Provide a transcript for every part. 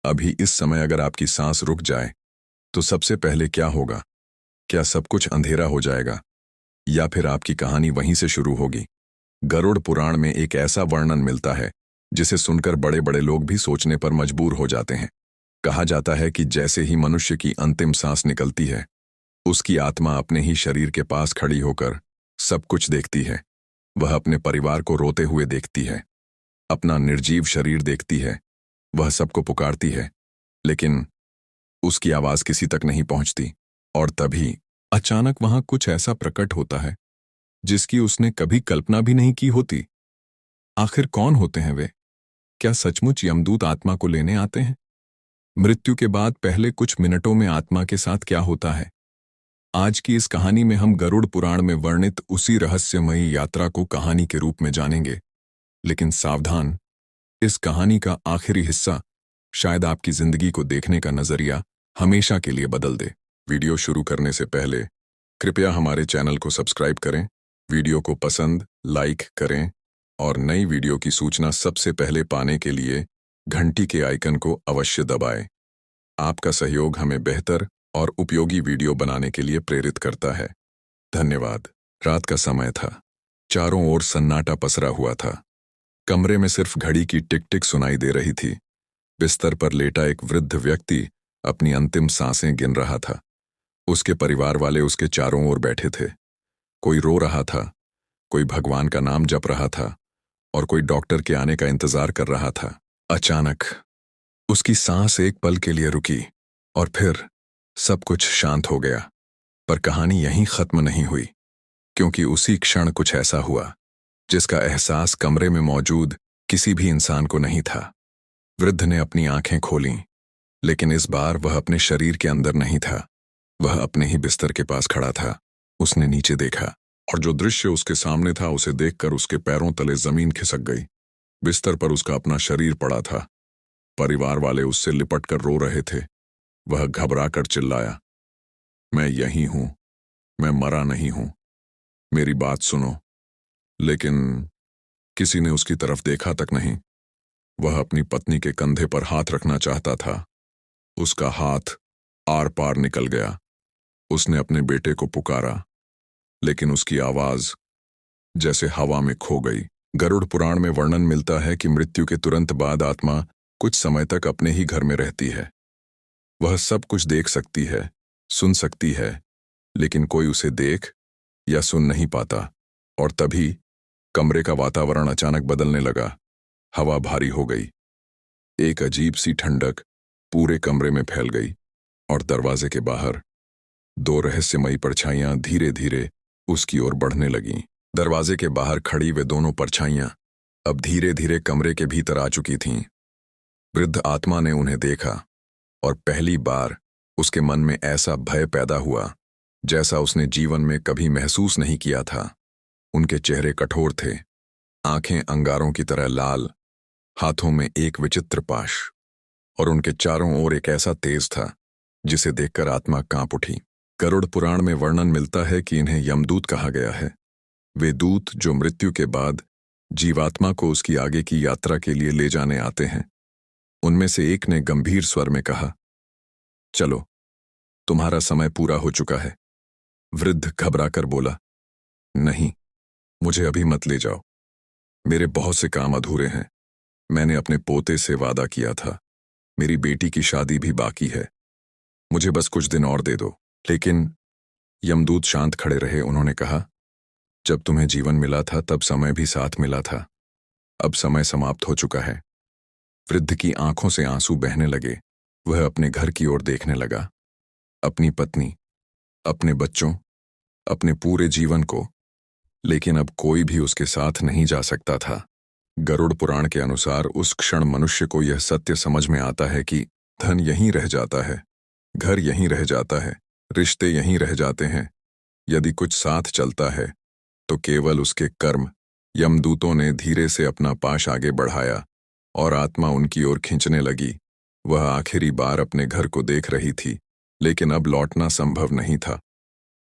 अभी इस समय अगर आपकी सांस रुक जाए तो सबसे पहले क्या होगा? क्या सब कुछ अंधेरा हो जाएगा या फिर आपकी कहानी वहीं से शुरू होगी? गरुड़ पुराण में एक ऐसा वर्णन मिलता है जिसे सुनकर बड़े बड़े लोग भी सोचने पर मजबूर हो जाते हैं। कहा जाता है कि जैसे ही मनुष्य की अंतिम सांस निकलती है, उसकी आत्मा अपने ही शरीर के पास खड़ी होकर सब कुछ देखती है। वह अपने परिवार को रोते हुए देखती है, अपना निर्जीव शरीर देखती है, वह सबको पुकारती है, लेकिन उसकी आवाज किसी तक नहीं पहुंचती। और तभी अचानक वहां कुछ ऐसा प्रकट होता है जिसकी उसने कभी कल्पना भी नहीं की होती। आखिर कौन होते हैं वे? क्या सचमुच यमदूत आत्मा को लेने आते हैं? मृत्यु के बाद पहले कुछ मिनटों में आत्मा के साथ क्या होता है? आज की इस कहानी में हम गरुड़ पुराण में वर्णित उसी रहस्यमयी यात्रा को कहानी के रूप में जानेंगे। लेकिन सावधान, इस कहानी का आखिरी हिस्सा शायद आपकी जिंदगी को देखने का नजरिया हमेशा के लिए बदल दे। वीडियो शुरू करने से पहले कृपया हमारे चैनल को सब्सक्राइब करें, वीडियो को पसंद, लाइक करें और नई वीडियो की सूचना सबसे पहले पाने के लिए घंटी के आइकन को अवश्य दबाएं। आपका सहयोग हमें बेहतर और उपयोगी वीडियो बनाने के लिए प्रेरित करता है। धन्यवाद। रात का समय था। चारों ओर सन्नाटा पसरा हुआ था। कमरे में सिर्फ घड़ी की टिक टिक सुनाई दे रही थी। बिस्तर पर लेटा एक वृद्ध व्यक्ति अपनी अंतिम सांसें गिन रहा था। उसके परिवार वाले उसके चारों ओर बैठे थे। कोई रो रहा था, कोई भगवान का नाम जप रहा था और कोई डॉक्टर के आने का इंतजार कर रहा था। अचानक उसकी सांस एक पल के लिए रुकी और फिर सब कुछ शांत हो गया। पर कहानी यहीं खत्म नहीं हुई, क्योंकि उसी क्षण कुछ ऐसा हुआ जिसका एहसास कमरे में मौजूद किसी भी इंसान को नहीं था। वृद्ध ने अपनी आंखें खोलीं, लेकिन इस बार वह अपने शरीर के अंदर नहीं था। वह अपने ही बिस्तर के पास खड़ा था। उसने नीचे देखा और जो दृश्य उसके सामने था उसे देखकर उसके पैरों तले जमीन खिसक गई। बिस्तर पर उसका अपना शरीर पड़ा था। परिवार वाले उससे लिपटकर रो रहे थे। वह घबराकर चिल्लाया, मैं यहीं हूं, मैं मरा नहीं हूं, मेरी बात सुनो। लेकिन किसी ने उसकी तरफ देखा तक नहीं। वह अपनी पत्नी के कंधे पर हाथ रखना चाहता था। उसका हाथ आर पार निकल गया। उसने अपने बेटे को पुकारा, लेकिन उसकी आवाज जैसे हवा में खो गई। गरुड़ पुराण में वर्णन मिलता है कि मृत्यु के तुरंत बाद आत्मा कुछ समय तक अपने ही घर में रहती है। वह सब कुछ देख सकती है, सुन सकती है, लेकिन कोई उसे देख या सुन नहीं पाता। और तभी कमरे का वातावरण अचानक बदलने लगा। हवा भारी हो गई। एक अजीब सी ठंडक पूरे कमरे में फैल गई और दरवाजे के बाहर दो रहस्यमयी परछाइयां धीरे धीरे उसकी ओर बढ़ने लगीं। दरवाजे के बाहर खड़ी वे दोनों परछाइयां अब धीरे धीरे कमरे के भीतर आ चुकी थीं। वृद्ध आत्मा ने उन्हें देखा और पहली बार उसके मन में ऐसा भय पैदा हुआ जैसा उसने जीवन में कभी महसूस नहीं किया था। उनके चेहरे कठोर थे, आंखें अंगारों की तरह लाल, हाथों में एक विचित्र पाश, और उनके चारों ओर एक ऐसा तेज था जिसे देखकर आत्मा कांप उठी। गरुड़ पुराण में वर्णन मिलता है कि इन्हें यमदूत कहा गया है। वे दूत जो मृत्यु के बाद जीवात्मा को उसकी आगे की यात्रा के लिए ले जाने आते हैं। उनमें से एक ने गंभीर स्वर में कहा, चलो, तुम्हारा समय पूरा हो चुका है। वृद्ध घबराकर बोला, नहीं, मुझे अभी मत ले जाओ। मेरे बहुत से काम अधूरे हैं। मैंने अपने पोते से वादा किया था। मेरी बेटी की शादी भी बाकी है। मुझे बस कुछ दिन और दे दो। लेकिन यमदूत शांत खड़े रहे। उन्होंने कहा, जब तुम्हें जीवन मिला था तब समय भी साथ मिला था। अब समय समाप्त हो चुका है। वृद्ध की आंखों से आंसू बहने लगे। वह अपने घर की ओर देखने लगा, अपनी पत्नी, अपने बच्चों, अपने पूरे जीवन को। लेकिन अब कोई भी उसके साथ नहीं जा सकता था। गरुड़ पुराण के अनुसार उस क्षण मनुष्य को यह सत्य समझ में आता है कि धन यहीं रह जाता है, घर यहीं रह जाता है, रिश्ते यहीं रह जाते हैं। यदि कुछ साथ चलता है तो केवल उसके कर्म। यमदूतों ने धीरे से अपना पाश आगे बढ़ाया और आत्मा उनकी ओर खींचने लगी। वह आखिरी बार अपने घर को देख रही थी, लेकिन अब लौटना संभव नहीं था।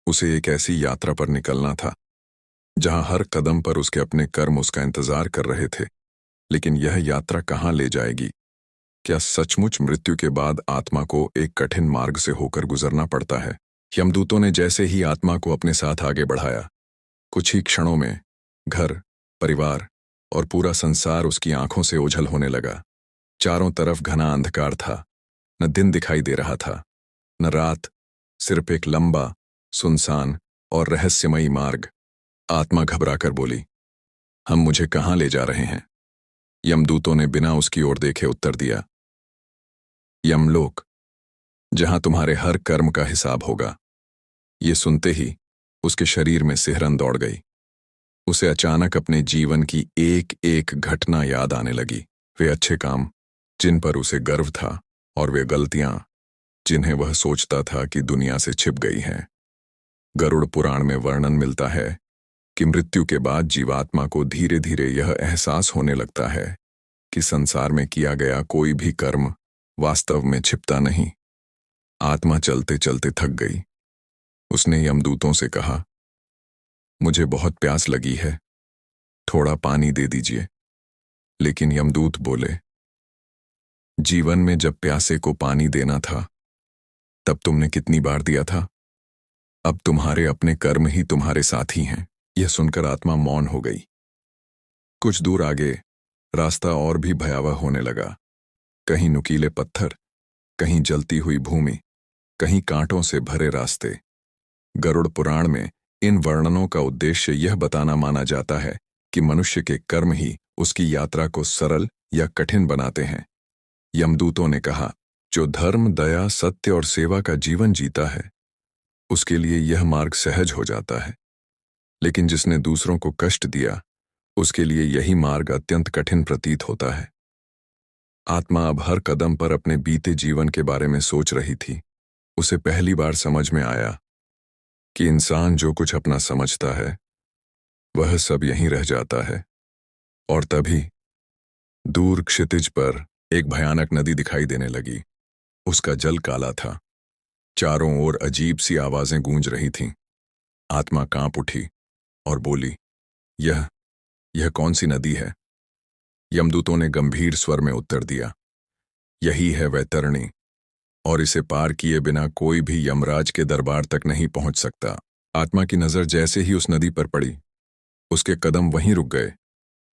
उसे एक ऐसी यात्रा पर निकलना था जहां हर कदम पर उसके अपने कर्म उसका इंतजार कर रहे थे। लेकिन यह यात्रा कहाँ ले जाएगी? क्या सचमुच मृत्यु के बाद आत्मा को एक कठिन मार्ग से होकर गुजरना पड़ता है? यमदूतों ने जैसे ही आत्मा को अपने साथ आगे बढ़ाया, कुछ ही क्षणों में घर, परिवार और पूरा संसार उसकी आंखों से ओझल होने लगा। चारों तरफ घना अंधकार था। न दिन दिखाई दे रहा था, न रात, सिर्फ एक लंबा, सुनसान और रहस्यमयी मार्ग। आत्मा घबराकर बोली, हम मुझे कहाँ ले जा रहे हैं? यमदूतों ने बिना उसकी ओर देखे उत्तर दिया, यमलोक, जहां तुम्हारे हर कर्म का हिसाब होगा। ये सुनते ही उसके शरीर में सिहरन दौड़ गई। उसे अचानक अपने जीवन की एक एक घटना याद आने लगी। वे अच्छे काम जिन पर उसे गर्व था और वे गलतियां जिन्हें वह सोचता था कि दुनिया से छिप गई हैं। गरुड़ पुराण में वर्णन मिलता है कि मृत्यु के बाद जीवात्मा को धीरे धीरे यह एहसास होने लगता है कि संसार में किया गया कोई भी कर्म वास्तव में छिपता नहीं। आत्मा चलते चलते थक गई। उसने यमदूतों से कहा, मुझे बहुत प्यास लगी है, थोड़ा पानी दे दीजिए। लेकिन यमदूत बोले, जीवन में जब प्यासे को पानी देना था तब तुमने कितनी बार दिया था? अब तुम्हारे अपने कर्म ही तुम्हारे साथी हैं। यह सुनकर आत्मा मौन हो गई। कुछ दूर आगे रास्ता और भी भयावह होने लगा। कहीं नुकीले पत्थर, कहीं जलती हुई भूमि, कहीं कांटों से भरे रास्ते। गरुड़ पुराण में इन वर्णनों का उद्देश्य यह बताना माना जाता है कि मनुष्य के कर्म ही उसकी यात्रा को सरल या कठिन बनाते हैं। यमदूतों ने कहा, जो धर्म, दया, सत्य और सेवा का जीवन जीता है उसके लिए यह मार्ग सहज हो जाता है, लेकिन जिसने दूसरों को कष्ट दिया उसके लिए यही मार्ग अत्यंत कठिन प्रतीत होता है। आत्मा अब हर कदम पर अपने बीते जीवन के बारे में सोच रही थी। उसे पहली बार समझ में आया कि इंसान जो कुछ अपना समझता है वह सब यहीं रह जाता है। और तभी दूर क्षितिज पर एक भयानक नदी दिखाई देने लगी। उसका जल काला था। चारों ओर अजीब सी आवाजें गूंज रही थीं। आत्मा कांप उठी और बोली, यह कौन सी नदी है? यमदूतों ने गंभीर स्वर में उत्तर दिया, यही है वैतरणी, और इसे पार किए बिना कोई भी यमराज के दरबार तक नहीं पहुंच सकता। आत्मा की नजर जैसे ही उस नदी पर पड़ी, उसके कदम वहीं रुक गए।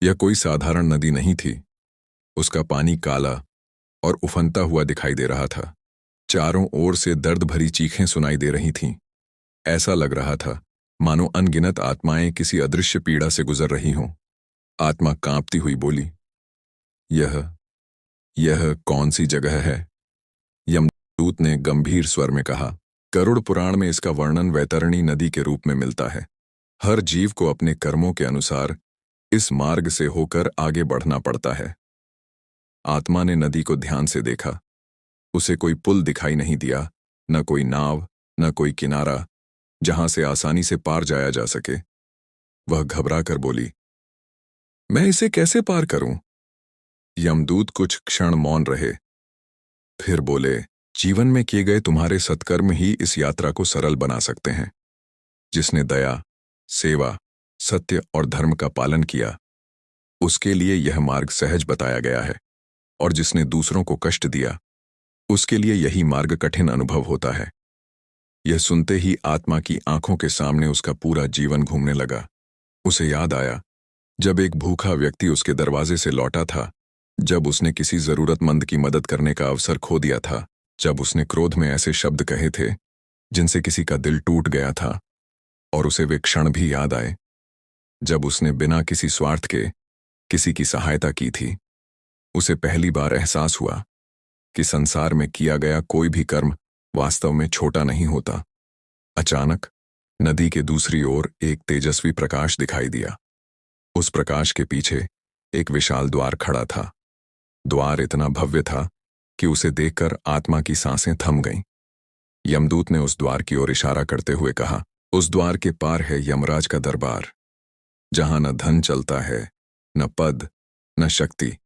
यह कोई साधारण नदी नहीं थी। उसका पानी काला और उफनता हुआ दिखाई दे रहा था। चारों ओर से दर्द भरी चीखें सुनाई दे रही थीं। ऐसा लग रहा था मानो अनगिनत आत्माएं किसी अदृश्य पीड़ा से गुजर रही हों। आत्मा कांपती हुई बोली, यह कौन सी जगह है? यमदूत ने गंभीर स्वर में कहा, गरुड़ पुराण में इसका वर्णन वैतरणी नदी के रूप में मिलता है। हर जीव को अपने कर्मों के अनुसार इस मार्ग से होकर आगे बढ़ना पड़ता है। आत्मा ने नदी को ध्यान से देखा। उसे कोई पुल दिखाई नहीं दिया, न कोई नाव, न कोई किनारा जहां से आसानी से पार जाया जा सके। वह घबरा कर बोली, मैं इसे कैसे पार करूं? यमदूत कुछ क्षण मौन रहे, फिर बोले, जीवन में किए गए तुम्हारे सत्कर्म ही इस यात्रा को सरल बना सकते हैं। जिसने दया, सेवा, सत्य और धर्म का पालन किया उसके लिए यह मार्ग सहज बताया गया है, और जिसने दूसरों को कष्ट दिया उसके लिए यही मार्ग कठिन अनुभव होता है। यह सुनते ही आत्मा की आंखों के सामने उसका पूरा जीवन घूमने लगा। उसे याद आया जब एक भूखा व्यक्ति उसके दरवाजे से लौटा था, जब उसने किसी जरूरतमंद की मदद करने का अवसर खो दिया था, जब उसने क्रोध में ऐसे शब्द कहे थे जिनसे किसी का दिल टूट गया था, और उसे वे क्षण भी याद आए जब उसने बिना किसी स्वार्थ के किसी की सहायता की थी। उसे पहली बार एहसास हुआ कि संसार में किया गया कोई भी कर्म वास्तव में छोटा नहीं होता। अचानक नदी के दूसरी ओर एक तेजस्वी प्रकाश दिखाई दिया। उस प्रकाश के पीछे एक विशाल द्वार खड़ा था। द्वार इतना भव्य था कि उसे देखकर आत्मा की सांसें थम गईं। यमदूत ने उस द्वार की ओर इशारा करते हुए कहा, उस द्वार के पार है यमराज का दरबार, जहां न धन चलता है, न पद, न शक्ति।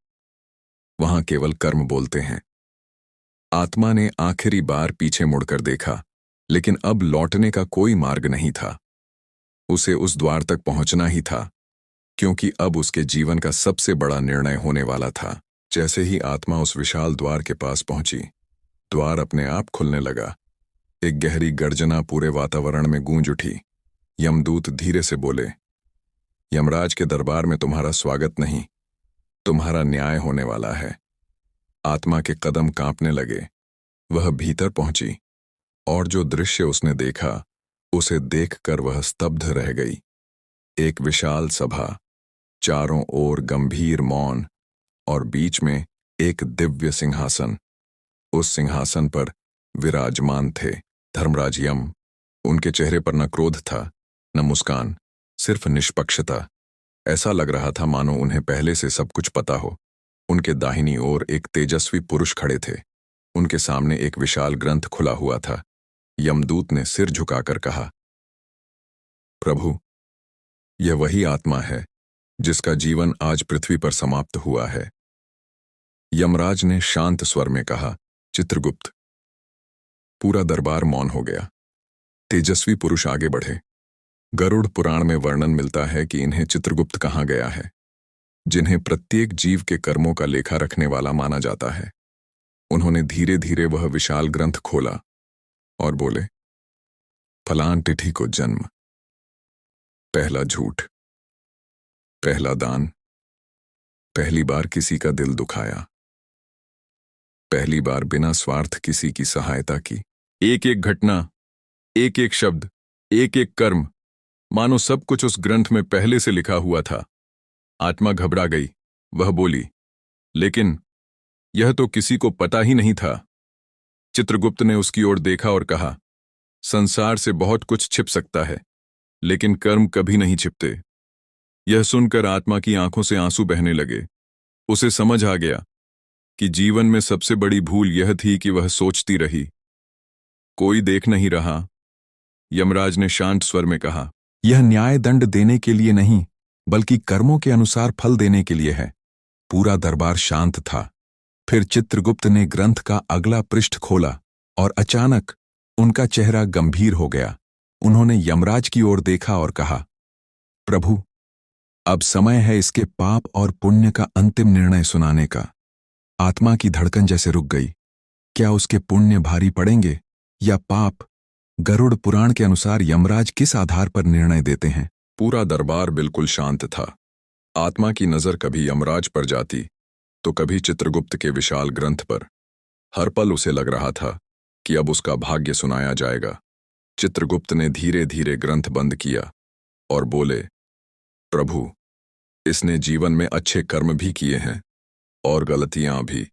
वहां केवल कर्म बोलते हैं। आत्मा ने आखिरी बार पीछे मुड़कर देखा, लेकिन अब लौटने का कोई मार्ग नहीं था। उसे उस द्वार तक पहुंचना ही था, क्योंकि अब उसके जीवन का सबसे बड़ा निर्णय होने वाला था। जैसे ही आत्मा उस विशाल द्वार के पास पहुंची, द्वार अपने आप खुलने लगा। एक गहरी गर्जना पूरे वातावरण में गूंज उठी। यमदूत धीरे से बोले, यमराज के दरबार में तुम्हारा स्वागत नहीं, तुम्हारा न्याय होने वाला है। आत्मा के कदम कांपने लगे। वह भीतर पहुंची और जो दृश्य उसने देखा, उसे देखकर वह स्तब्ध रह गई। एक विशाल सभा, चारों ओर गंभीर मौन और बीच में एक दिव्य सिंहासन। उस सिंहासन पर विराजमान थे धर्मराज यम। उनके चेहरे पर न क्रोध था, न मुस्कान, सिर्फ निष्पक्षता। ऐसा लग रहा था मानो उन्हें पहले से सब कुछ पता हो। उनके दाहिनी ओर एक तेजस्वी पुरुष खड़े थे। उनके सामने एक विशाल ग्रंथ खुला हुआ था। यमदूत ने सिर झुकाकर कहा, प्रभु, यह वही आत्मा है जिसका जीवन आज पृथ्वी पर समाप्त हुआ है। यमराज ने शांत स्वर में कहा, चित्रगुप्त। पूरा दरबार मौन हो गया। तेजस्वी पुरुष आगे बढ़े। गरुड़ पुराण में वर्णन मिलता है कि इन्हें चित्रगुप्त कहा गया है, जिन्हें प्रत्येक जीव के कर्मों का लेखा रखने वाला माना जाता है। उन्होंने धीरे धीरे वह विशाल ग्रंथ खोला और बोले, फलान तिथि को जन्म, पहला झूठ, पहला दान, पहली बार किसी का दिल दुखाया, पहली बार बिना स्वार्थ किसी की सहायता की। एक एक घटना, एक एक शब्द, एक एक कर्म, मानो सब कुछ उस ग्रंथ में पहले से लिखा हुआ था। आत्मा घबरा गई। वह बोली, लेकिन यह तो किसी को पता ही नहीं था। चित्रगुप्त ने उसकी ओर देखा और कहा, संसार से बहुत कुछ छिप सकता है, लेकिन कर्म कभी नहीं छिपते। यह सुनकर आत्मा की आंखों से आंसू बहने लगे। उसे समझ आ गया कि जीवन में सबसे बड़ी भूल यह थी कि वह सोचती रही। कोई देख नहीं रहा। यमराज ने शांत स्वर में कहा, यह न्याय दंड देने के लिए नहीं, बल्कि कर्मों के अनुसार फल देने के लिए है। पूरा दरबार शांत था। फिर चित्रगुप्त ने ग्रंथ का अगला पृष्ठ खोला और अचानक उनका चेहरा गंभीर हो गया। उन्होंने यमराज की ओर देखा और कहा, प्रभु, अब समय है इसके पाप और पुण्य का अंतिम निर्णय सुनाने का। आत्मा की धड़कन जैसे रुक गई। क्या उसके पुण्य भारी पड़ेंगे या पाप? गरुड़ पुराण के अनुसार यमराज किस आधार पर निर्णय देते हैं? पूरा दरबार बिल्कुल शांत था। आत्मा की नजर कभी यमराज पर जाती तो कभी चित्रगुप्त के विशाल ग्रंथ पर। हर पल उसे लग रहा था कि अब उसका भाग्य सुनाया जाएगा। चित्रगुप्त ने धीरे धीरे ग्रंथ बंद किया और बोले, प्रभु, इसने जीवन में अच्छे कर्म भी किए हैं और गलतियां भी,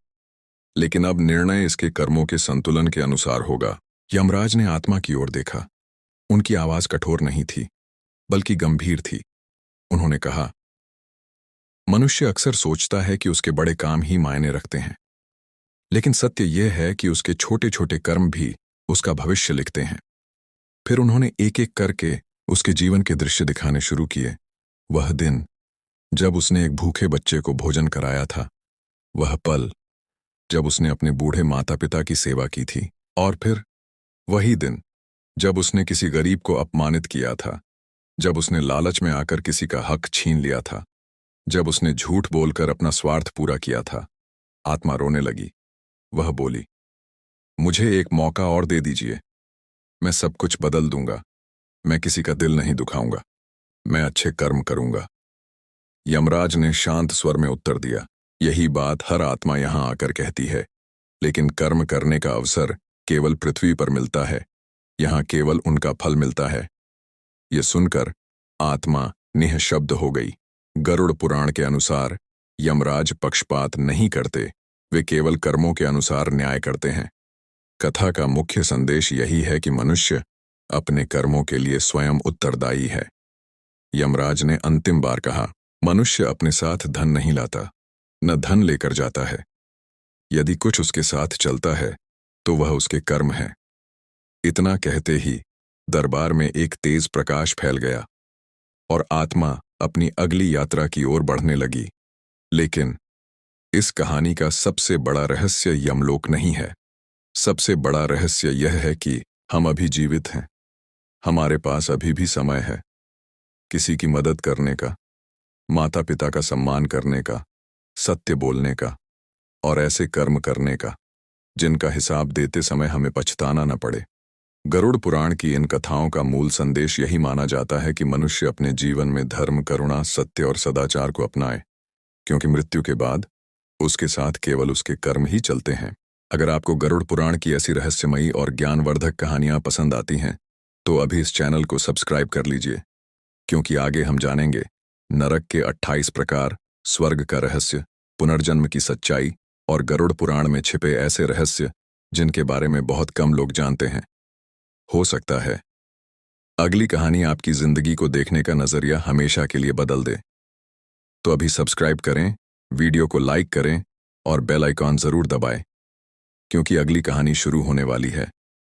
लेकिन अब निर्णय इसके कर्मों के संतुलन के अनुसार होगा। यमराज ने आत्मा की ओर देखा। उनकी आवाज कठोर नहीं थी, बल्कि गंभीर थी। उन्होंने कहा, मनुष्य अक्सर सोचता है कि उसके बड़े काम ही मायने रखते हैं, लेकिन सत्य यह है कि उसके छोटे छोटे कर्म भी उसका भविष्य लिखते हैं। फिर उन्होंने एक एक करके उसके जीवन के दृश्य दिखाने शुरू किए। वह दिन जब उसने एक भूखे बच्चे को भोजन कराया था, वह पल जब उसने अपने बूढ़े माता पिता की सेवा की थी, और फिर वही दिन जब उसने किसी गरीब को अपमानित किया था, जब उसने लालच में आकर किसी का हक छीन लिया था, जब उसने झूठ बोलकर अपना स्वार्थ पूरा किया था। आत्मा रोने लगी। वह बोली, मुझे एक मौका और दे दीजिए, मैं सब कुछ बदल दूंगा। मैं किसी का दिल नहीं दुखाऊंगा, मैं अच्छे कर्म करूंगा। यमराज ने शांत स्वर में उत्तर दिया, यही बात हर आत्मा यहां आकर कहती है, लेकिन कर्म करने का अवसर केवल पृथ्वी पर मिलता है। यहां केवल उनका फल मिलता है। यह सुनकर आत्मा निःशब्द हो गई। गरुड़ पुराण के अनुसार यमराज पक्षपात नहीं करते, वे केवल कर्मों के अनुसार न्याय करते हैं। कथा का मुख्य संदेश यही है कि मनुष्य अपने कर्मों के लिए स्वयं उत्तरदायी है। यमराज ने अंतिम बार कहा, मनुष्य अपने साथ धन नहीं लाता, न धन लेकर जाता है। यदि कुछ उसके साथ चलता है तो वह उसके कर्म है। इतना कहते ही दरबार में एक तेज प्रकाश फैल गया और आत्मा अपनी अगली यात्रा की ओर बढ़ने लगी। लेकिन इस कहानी का सबसे बड़ा रहस्य यमलोक नहीं है। सबसे बड़ा रहस्य यह है कि हम अभी जीवित हैं। हमारे पास अभी भी समय है, किसी की मदद करने का, माता पिता का सम्मान करने का, सत्य बोलने का, और ऐसे कर्म करने का जिनका हिसाब देते समय हमें पछताना न पड़े। गरुड़ पुराण की इन कथाओं का मूल संदेश यही माना जाता है कि मनुष्य अपने जीवन में धर्म, करुणा, सत्य और सदाचार को अपनाए, क्योंकि मृत्यु के बाद उसके साथ केवल उसके कर्म ही चलते हैं। अगर आपको गरुड़ पुराण की ऐसी रहस्यमयी और ज्ञानवर्धक कहानियां पसंद आती हैं, तो अभी इस चैनल को सब्सक्राइब कर लीजिए, क्योंकि आगे हम जानेंगे नरक के 28 प्रकार, स्वर्ग का रहस्य, पुनर्जन्म की सच्चाई और गरुड़ पुराण में छिपे ऐसे रहस्य जिनके बारे में बहुत कम लोग जानते हैं। हो सकता है अगली कहानी आपकी जिंदगी को देखने का नजरिया हमेशा के लिए बदल दे। तो अभी सब्सक्राइब करें, वीडियो को लाइक करें और बेल आइकॉन जरूर दबाएं, क्योंकि अगली कहानी शुरू होने वाली है।